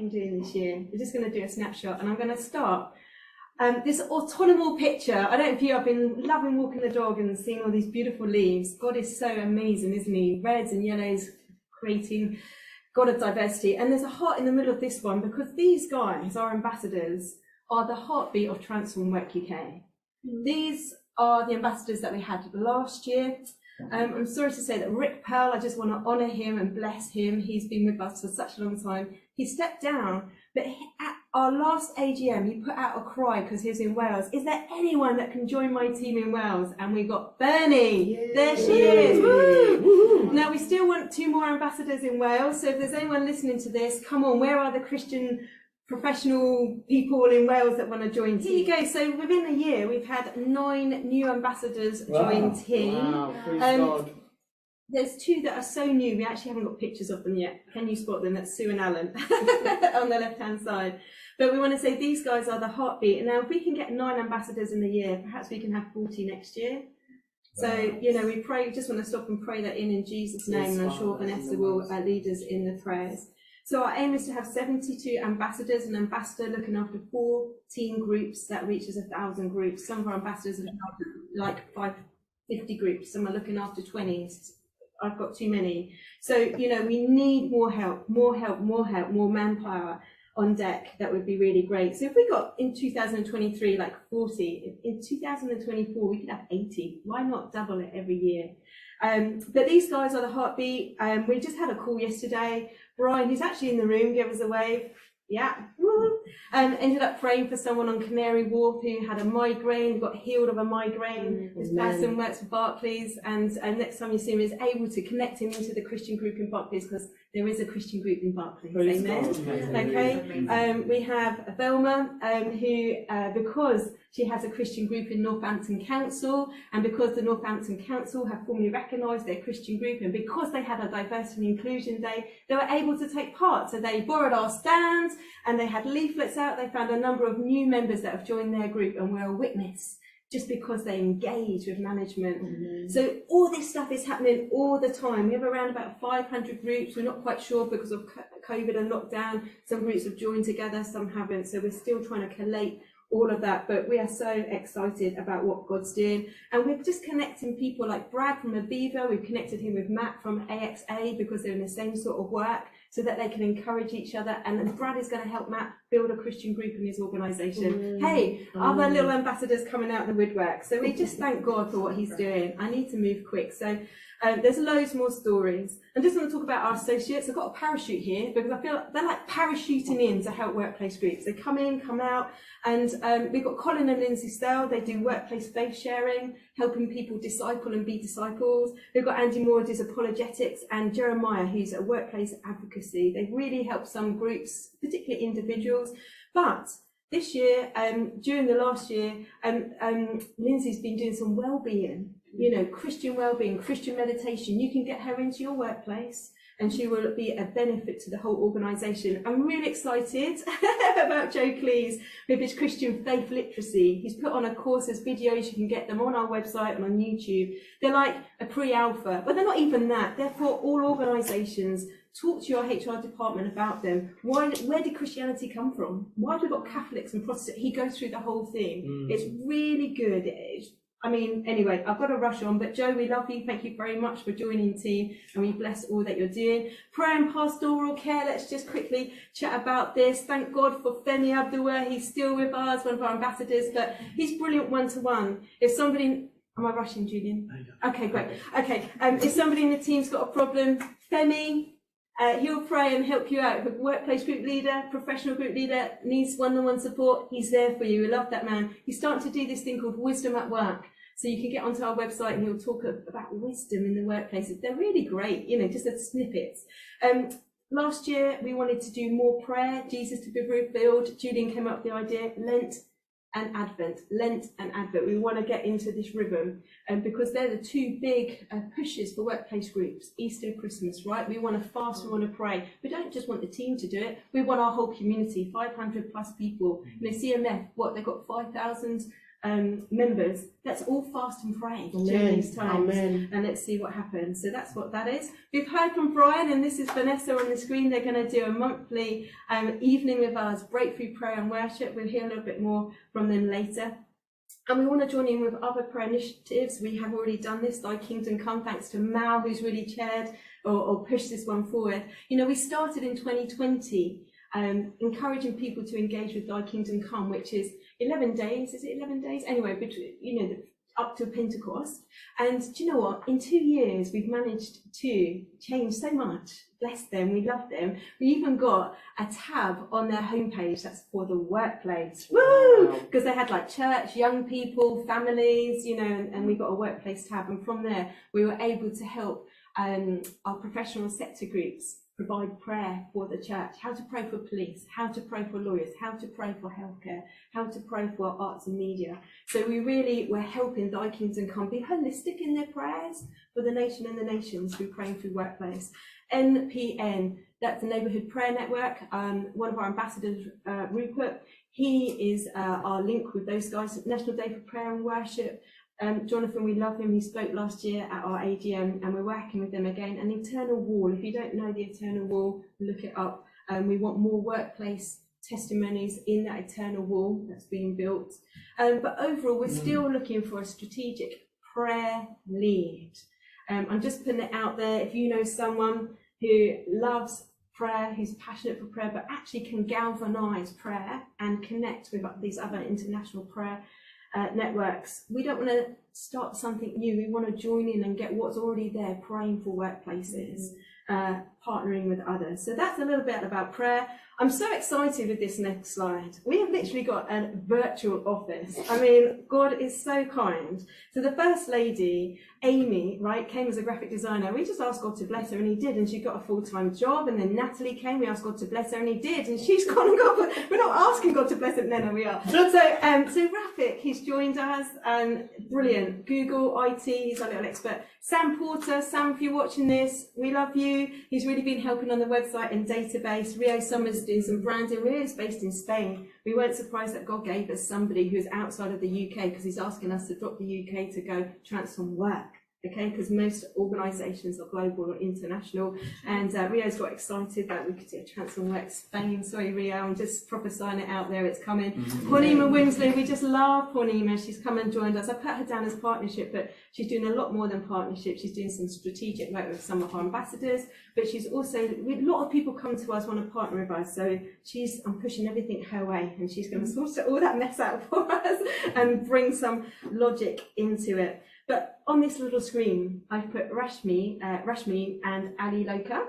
been doing this year. We're just going to do a snapshot, and I'm going to start. This autumnal picture, I don't know if you have been loving walking the dog and seeing all these beautiful leaves. God is so amazing, isn't he? Reds and yellows, creating God of diversity. And there's a heart in the middle of this one, because these guys, our ambassadors, are the heartbeat of Transform Work UK. These are the ambassadors that we had last year. I'm sorry to say that Rick Pearl, I just want to honour him and bless him. He's been with us for such a long time. He stepped down, but at our last AGM, he put out a cry because he was in Wales. Is there anyone that can join my team in Wales? And we got Bernie. Yay. There she is. Woo. Woo. Now, we still want 2 more ambassadors in Wales. So if there's anyone listening to this, come on, where are the Christian professional people in Wales that want to join? Here you go. So within a year, we've had 9 new ambassadors join team. Wow, praise God. There's 2 that are so new, we actually haven't got pictures of them yet. Can you spot them? That's Sue and Alan on the left-hand side. But we want to say these guys are the heartbeat. And now if we can get 9 ambassadors in the year, perhaps we can have 40 next year. So, you know, we pray, just want to stop and pray that in Jesus' name. And I'm sure Vanessa will lead us in the prayers. So our aim is to have 72 ambassadors, an ambassador looking after 14 groups. That reaches 1,000 groups. Some of our ambassadors are like 550 groups. Some are looking after 20. I've got too many. So, you know, we need more help, more manpower on deck. That would be really great. So if we got in 2023 like 40, in 2024 we could have 80. Why not double it every year? But these guys are the heartbeat. We just had a call yesterday. Brian, who's actually in the room, gave us a wave. Yeah. Ended up praying for someone on Canary Wharf who had a migraine, got healed of a migraine. This person works for Barclays, and next time you see him is able to connect him into the Christian group in Barclays, because there is a Christian group in Barclays. Amen. Okay. We have Velma, who, because she has a Christian group in Northampton Council, and because the Northampton Council have formally recognised their Christian group, and because they had a Diversity and Inclusion Day, they were able to take part. So they borrowed our stands, and they had leaflets out. They found a number of new members that have joined their group, and we're a witness just because they engage with management. So all this stuff is happening all the time. We have around about 500 groups. We're not quite sure because of COVID and lockdown. Some groups have joined together, some haven't. So we're still trying to collate all of that, but we are so excited about what God's doing. And we're just connecting people like Brad from Aviva. We've connected him with Matt from AXA because they're in the same sort of work, so that they can encourage each other. And then Brad is going to help Matt build a Christian group in his organisation. Hey, other little ambassadors coming out of the woodwork. So we just thank God for what he's doing. I need to move quick. So there's loads more stories. I just want to talk about our associates. I've got a parachute here because I feel like they're like parachuting in to help workplace groups. They come in, come out, and we've got Colin and Lindsay Stell. They do workplace faith sharing, helping people disciple and be disciples. We've got Andy Moore, who does apologetics, and Jeremiah, who's a workplace advocacy. They really help some groups, particularly individuals. But this year, during the last year, Lindsay's been doing some well-being. You know, Christian well-being, Christian meditation. You can get her into your workplace and she will be a benefit to the whole organisation. I'm really excited about Joe Cleese with his Christian faith literacy. He's put on a course, there's videos, you can get them on our website and on YouTube. They're like a pre-alpha, but they're not even that. They're for all organisations. Talk to your HR department about them. Where did Christianity come from? Why have we got Catholics and Protestants? He goes through the whole thing. It's really good. I mean, anyway, I've got to rush on, but Joe, we love you. Thank you very much for joining team, and we bless all that you're doing. Prayer and pastoral care, let's just quickly chat about this. Thank God for Femi Abdullah. He's still with us, one of our ambassadors, but he's brilliant one-to-one. If somebody, am I rushing, Julian? Okay, great. Okay, if somebody in the team's got a problem, Femi, he'll pray and help you out. If a workplace group leader, professional group leader needs one-on-one support, he's there for you. We love that man. He's starting to do this thing called Wisdom at Work. So you can get onto our website and he'll talk about wisdom in the workplaces. They're really great, you know, just as snippets. Last year, we wanted to do more prayer, Jesus to be revealed. Julian came up with the idea, Lent and Advent. We want to get into this rhythm, because they're the 2 big pushes for workplace groups, Easter and Christmas, right? We want to fast, we want to pray. We don't just want the team to do it. We want our whole community, 500 plus people. You know, CMF, they've got 5,000 members, let's all fast and pray during these times. And let's see what happens. So that's what that is. We've heard from Brian, and this is Vanessa on the screen. They're going to do a monthly evening with us, breakthrough prayer and worship. We'll hear a little bit more from them later. And we want to join in with other prayer initiatives. We have already done this, Thy Kingdom Come, thanks to Mal, who's really chaired or pushed this one forward. You know, we started in 2020 encouraging people to engage with Thy Kingdom Come, which is 11 days. Is it 11 days? Anyway, between, you know, up to Pentecost. And do you know what? In 2 years, we've managed to change so much. Bless them. We love them. We even got a tab on their homepage that's for the workplace. Woo! Because they had like church, young people, families, you know, and we got a workplace tab. And from there, we were able to help our professional sector groups provide prayer for the church, how to pray for police, how to pray for lawyers, how to pray for healthcare, how to pray for arts and media. So we're helping Thy Kingdom Come be holistic in their prayers for the nation and the nations through praying through workplace. NPN, that's the Neighbourhood Prayer Network. One of our ambassadors, Rupert, he is our link with those guys. National Day for Prayer and Worship. Jonathan, we love him. He spoke last year at our AGM, and we're working with them again. An Eternal Wall. If you don't know the Eternal Wall, look it up. We want more workplace testimonies in that Eternal Wall that's being built. But overall, we're still looking for a strategic prayer lead. I'm just putting it out there. If you know someone who loves prayer, who's passionate for prayer, but actually can galvanise prayer and connect with these other international prayer networks. We don't want to start something new. We want to join in and get what's already there, praying for workplaces, partnering with others. So that's a little bit about prayer. I'm so excited with this next slide. We have literally got a virtual office. I mean, God is so kind. So the First Lady, Amy, right, came as a graphic designer. We just asked God to bless her, and he did, and she got a full-time job. And then Natalie came, we asked God to bless her, and he did, and she's gone and got, we're not asking God to bless her, no, we are. So Rafik, he's joined us, brilliant. Google, IT, he's our little expert. Sam Porter, Sam, if you're watching this, we love you. He's really been helping on the website and database. Rio Summers doing some branding. Rio is based in Spain. We weren't surprised that God gave us somebody who's outside of the UK, because he's asking us to drop the UK to go transform work. Okay, because most organisations are global or international, and Rio's got excited that we could do a Transform Work Spain. Sorry, Rio, I'm just prophesying it out there, it's coming. Pawnima Wimsley, we just love Pawnima. She's come and joined us. I put her down as partnership, but she's doing a lot more than partnership. She's doing some strategic work with some of our ambassadors, but she's also, a lot of people come to us, want to partner with us, so I'm pushing everything her way, and she's going to sort all that mess out for us and bring some logic into it. But on this little screen, I've put Rashmi and Ali Loka.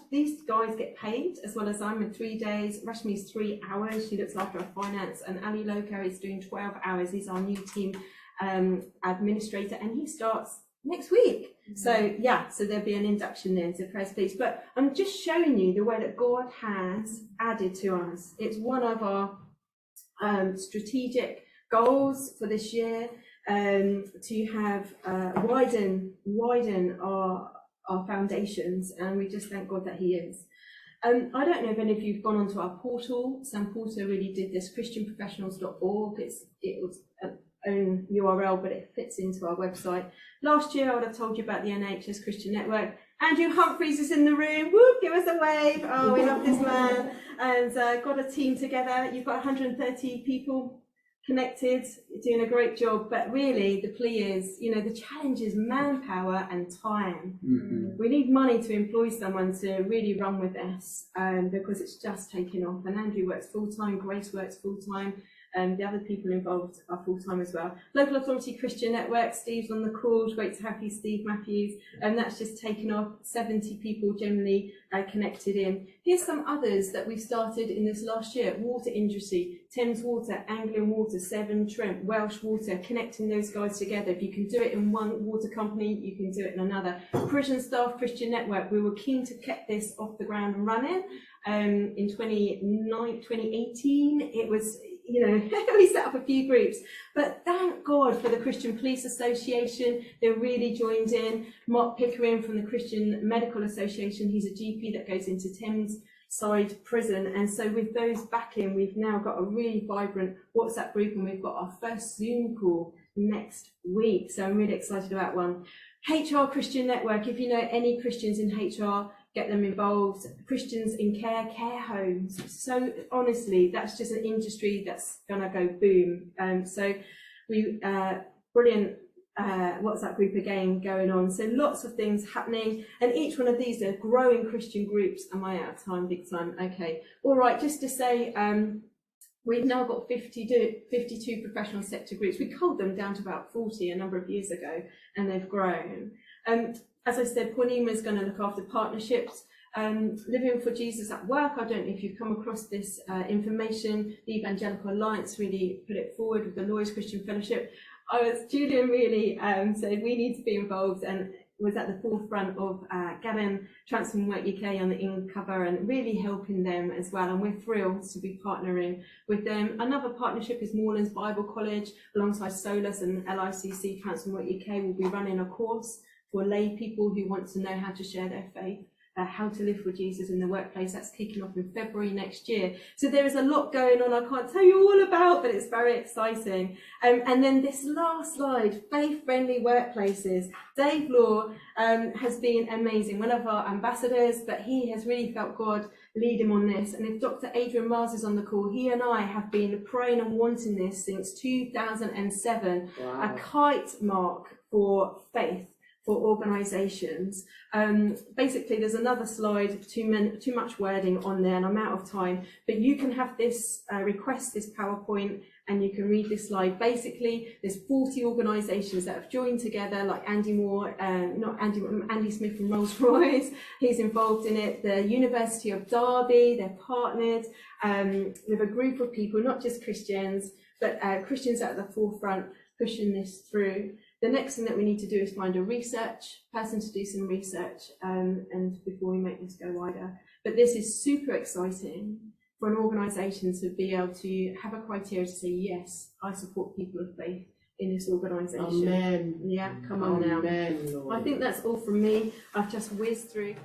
These guys get paid as well as I'm in 3 days. Rashmi's 3 hours. She looks after our finance, and Ali Loka is doing 12 hours. He's our new team administrator, and he starts next week. So yeah, so there'll be an induction there to press please. But I'm just showing you the way that God has added to us. It's one of our strategic goals for this year. To have widen our foundations, and we just thank God that he is. I don't know if any of you've gone onto our portal. Sam Porter really did this, christianprofessionals.org. It was an own URL, but it fits into our website. Last year I would have told you about the NHS Christian Network. Andrew Humphreys is in the room. Whoop, give us a wave. Oh, we love this man. And got a team together. You've got 130 people connected, doing a great job, but really the plea is, you know, the challenge is manpower and time. We need money to employ someone to really run with this, because it's just taking off. And Andrew works full-time, Grace works full-time, and the other people involved are full-time as well. Local Authority Christian Network, Steve's on the call. Great to have you, Steve Matthews. And that's just taken off, 70 people generally connected in. Here's some others that we've started in this last year. Water industry, Thames Water, Anglian Water, Severn Trent, Welsh Water, connecting those guys together. If you can do it in one water company, you can do it in another. Prison Staff Christian Network, we were keen to get this off the ground and running. In 2018, it was, you know, we set up a few groups, but thank God for the Christian Police Association. They really joined in. Mark Pickering from the Christian Medical Association, he's a GP that goes into Thames side prison. And so with those back in, we've now got a really vibrant WhatsApp group, and we've got our first Zoom call next week. So I'm really excited about one. HR Christian Network, if you know any Christians in HR, get them involved. Christians in care homes. So honestly, that's just an industry that's gonna go boom. So we, brilliant WhatsApp group again going on. So lots of things happening, and each one of these are growing Christian groups. Am I out of time? Big time. Okay. All right. Just to say, we've now got 52 professional sector groups. We culled them down to about 40 a number of years ago, and they've grown. As I said, Paulina is going to look after partnerships. Living for Jesus at Work, I don't know if you've come across this information. The Evangelical Alliance really put it forward with the Lawyers Christian Fellowship. Julian really said we need to be involved, and was at the forefront of Gavin Transform Work UK on the in cover, and really helping them as well. And we're thrilled to be partnering with them. Another partnership is Morelands Bible College, alongside Solus and LICC. Transform Work UK will be running a course for lay people who want to know how to share their faith. How to live for Jesus in the workplace. That's kicking off in February next year. So there is a lot going on I can't tell you all about, but it's very exciting. And then this last slide, faith-friendly workplaces. Dave Law has been amazing, one of our ambassadors, but he has really felt God lead him on this. And if Dr. Adrian Mars is on the call, he and I have been praying and wanting this since 2007, wow. A kite mark for faith for organisations. Basically, there's another slide, too much wording on there, and I'm out of time, but you can have this, request this PowerPoint, and you can read this slide. Basically, there's 40 organisations that have joined together, like Andy Moore, Andy Smith from Rolls-Royce, he's involved in it, the University of Derby, they're partnered with a group of people, not just Christians, but Christians at the forefront, pushing this through. The next thing that we need to do is find a research person to do some research, and before we make this go wider. But this is super exciting for an organisation to be able to have a criteria to say, yes, I support people of faith in this organisation. Amen. Yeah, come on now. Amen, Lord. I think that's all from me. I've just whizzed through.